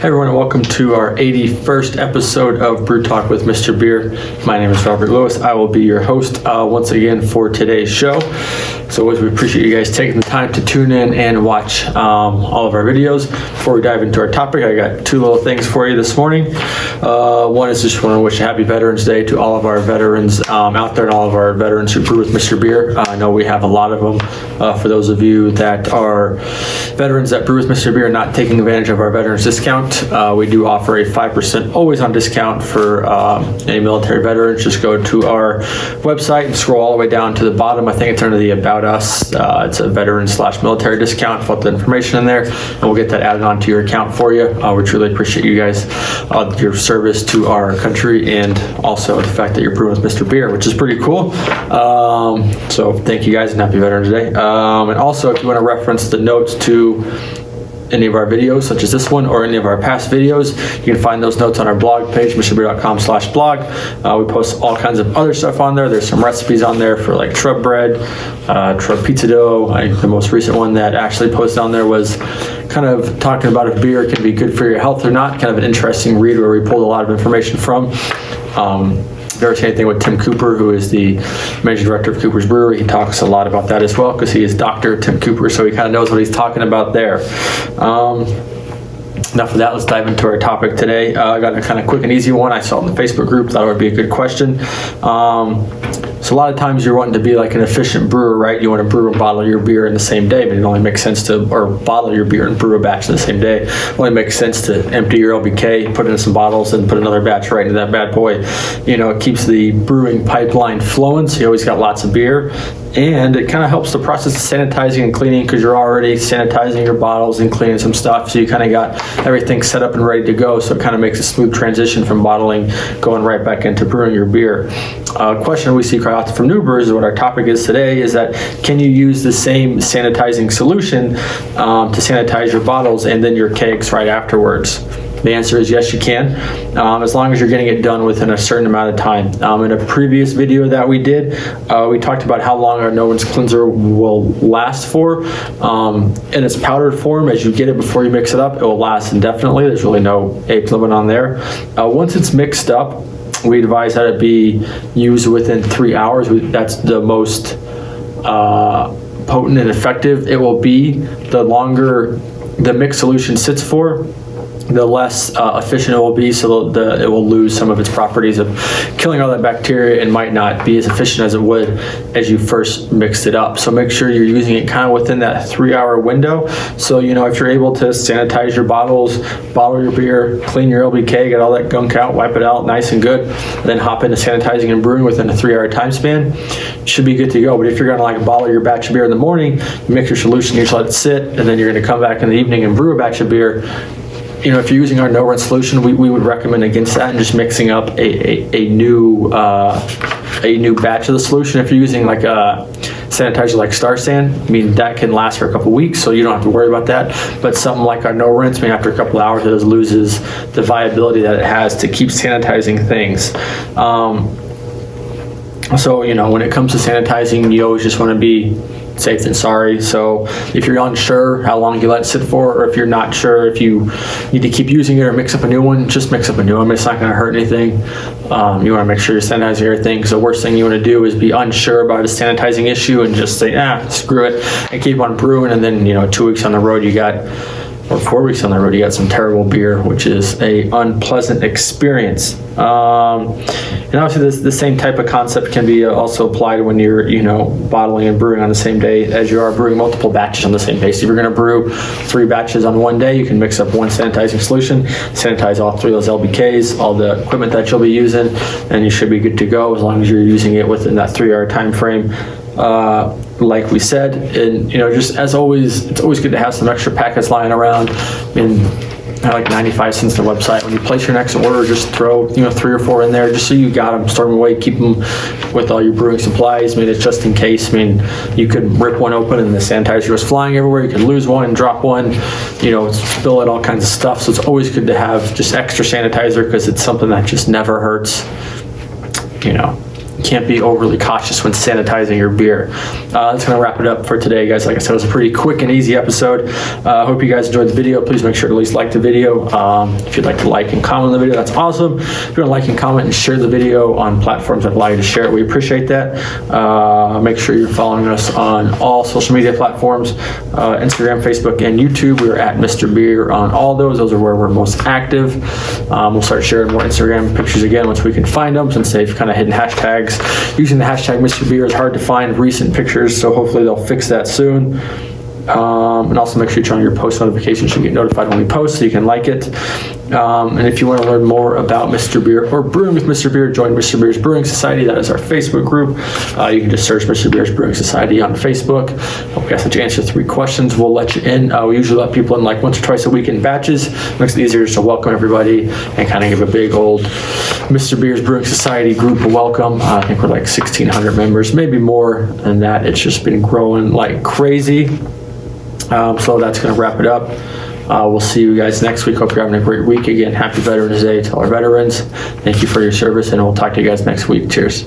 Everyone, and welcome to our 81st episode of BrewTalk with Mr.Beer. My name is Robert Lewis. I will be your host once again for today's show. So we appreciate you guys taking the time to tune in and watch all of our videos. Before we dive into our topic, I got two little things for you this morning. One is just want to wish a happy Veterans Day to all of our veterans out there and all of our veterans who brew with Mr. Beer. I know we have a lot of them. For those of you that are veterans that brew with Mr. Beer and not taking advantage of our veterans discount, we do offer a 5% always on discount for any military veterans. Just go to our website and scroll all the way down to the bottom. I think it's under the About Us. It's a veteran/military discount. Put the information in there and we'll get that added onto your account for you. We truly appreciate you guys, your service to our country, and also the fact that you're brewing with Mr. Beer, which is pretty cool. So thank you guys and happy Veterans Day. And also, if you want to reference the notes to any of our videos, such as this one or any of our past videos, you can find those notes on our blog page, mrbeer.com/blog. We post all kinds of other stuff on there. There's some recipes on there for like shrub bread, shrub pizza dough. I think the most recent one that actually posted on there was kind of talking about if beer can be good for your health or not. Kind of an interesting read where we pulled a lot of information from. If you ever see anything with Tim Cooper, who is the managing director of Cooper's Brewery, he talks a lot about that as well because he is Dr. Tim Cooper, so he kind of knows what he's talking about there. Enough of that, let's dive into our topic today. I got a kind of quick and easy one. I saw it in the Facebook group, thought it would be a good question. So a lot of times you're wanting to be like an efficient brewer, right? You want to brew and bottle your beer in the same day, but it only makes sense to, or bottle your beer and brew a batch in the same day. It only makes sense to empty your LBK, put it in some bottles, and put another batch right into that bad boy. You know, it keeps the brewing pipeline flowing, so you always got lots of beer. And it kind of helps the process of sanitizing and cleaning because you're already sanitizing your bottles and cleaning some stuff. So you kind of got everything set up and ready to go. So it kind of makes a smooth transition from bottling, going right back into brewing your beer. Question we see quite often from new brewers is what our topic is today is that can you use the same sanitizing solution to sanitize your bottles and then your kegs right afterwards? The answer is yes, you can, as long as you're getting it done within a certain amount of time. In a previous video that we did, we talked about how long our no-rinse cleanser will last for. In its powdered form, as you get it before you mix it up, it will last indefinitely. There's really no age limit on there. Once it's mixed up, we advise that it be used within 3 hours. That's the most potent and effective it will be. The longer the mixed solution sits for, the less efficient it will be, so it will lose some of its properties of killing all that bacteria and might not be as efficient as it would as you first mixed it up. So make sure you're using it kind of within that 3-hour window. So, you know, if you're able to sanitize your bottles, bottle your beer, clean your LBK, get all that gunk out, wipe it out nice and good, then hop into sanitizing and brewing within a 3-hour time span, you should be good to go. But if you're going to like bottle your batch of beer in the morning, you mix your solution, you just let it sit, and then you're going to come back in the evening and brew a batch of beer. You know, if you're using our no-rinse solution, we would recommend against that and just mixing up a new batch of the solution. If you're using like a sanitizer like Star San, I mean, that can last for a couple weeks, so you don't have to worry about that. But something like our no-rinse, I mean, after a couple hours, it loses the viability that it has to keep sanitizing things. So, you know, when it comes to sanitizing, you always just want to be safe than sorry. So if you're unsure how long you let it sit for, or if you're not sure if you need to keep using it or mix up a new one, just mix up a new one. It's not going to hurt anything. You want to make sure you're sanitizing everything, because the worst thing you want to do is be unsure about a sanitizing issue and just say, screw it, and keep on brewing. And then, you know, 2 weeks on the road, or 4 weeks on the road, you got some terrible beer, which is a unpleasant experience. And obviously the same type of concept can be also applied when you're, you know, bottling and brewing on the same day as you are brewing multiple batches on the same day. So if you're going to brew 3 batches on one day, you can mix up one sanitizing solution, sanitize all 3 of those LBKs, all the equipment that you'll be using, and you should be good to go as long as you're using it within that 3-hour time frame. Like we said, and you know, just as always, it's always good to have some extra packets lying around. I mean, I like 95 cents on the website. When you place your next order, just throw 3 or 4 in there, just so you got them, store them away, keep them with all your brewing supplies. I mean, it's just in case. I mean, you could rip one open and the sanitizer was flying everywhere. You could lose one and drop one, you know, spill it, all kinds of stuff. So it's always good to have just extra sanitizer because it's something that just never hurts, you know. can't be overly cautious when sanitizing your beer. That's going to wrap it up for today, guys. Like I said, it was a pretty quick and easy episode. I hope you guys enjoyed the video. Please make sure to at least like the video. If you'd like to like and comment on the video, that's awesome. If you want to like and comment and share the video on platforms that allow you to share it, we appreciate that. Make sure you're following us on all social media platforms, Instagram, Facebook, and YouTube. We're at Mr.Beer on all those. Those are where we're most active. We'll start sharing more Instagram pictures again once we can find them, since they've kind of hidden hashtags. Using the hashtag Mr.Beer is hard to find recent pictures, so hopefully they'll fix that soon. And also make sure you turn on your post notifications so you get notified when we post, so you can like it. And if you want to learn more about Mr. Beer or brewing with Mr. Beer, join Mr. Beer's Brewing Society. That is our Facebook group. You can just search Mr. Beer's Brewing Society on Facebook. Hope you guys had to answer 3 questions. We'll let you in. We usually let people in like once or twice a week in batches. Makes it easier just to welcome everybody and kind of give a big old Mr. Beer's Brewing Society group a welcome. I think we're like 1,600 members, maybe more than that. It's just been growing like crazy. So that's going to wrap it up. We'll see you guys next week. Hope you're having a great week. Again, happy Veterans Day to all our veterans. Thank you for your service, and we'll talk to you guys next week. Cheers.